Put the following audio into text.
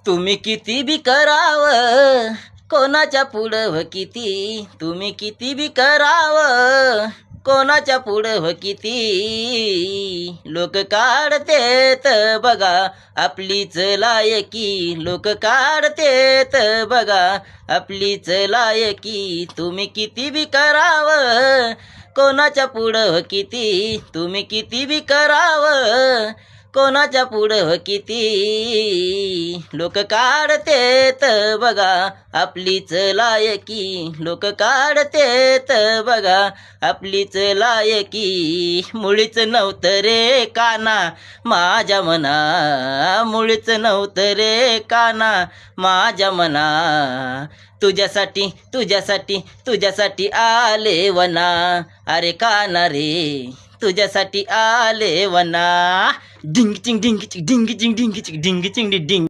तुम्ही किती बी करावं कोणाच्या पुढं व किती, तुम्ही किती बी करावं कोणाच्या पुढं व किती, लोक काढतेत बघा आपलीच लायकी, लोक काढतेत बघा आपलीच लायकी. तुम्ही किती बी करावं कोणाच्या पुढं व किती, तुम्ही किती बी करावं कोणाच्या पुढं व किती, लोक काढतेत बघा आपलीच लायकी, लोक काढतेत बघा आपलीच लायकी. मुळीच नव्हतं रे काना माझ्या मना, मुळीच नव्हतं रे काना माझ्या मना, तुझ्यासाठी तुझ्यासाठी तुझ्यासाठी आले वना, अरे काना रे तुझ्यासाठी आले वना. डिंग चिंग डिंग चिंग डिंग चिंग डिंग चिंग डिंग चिंग डिंग.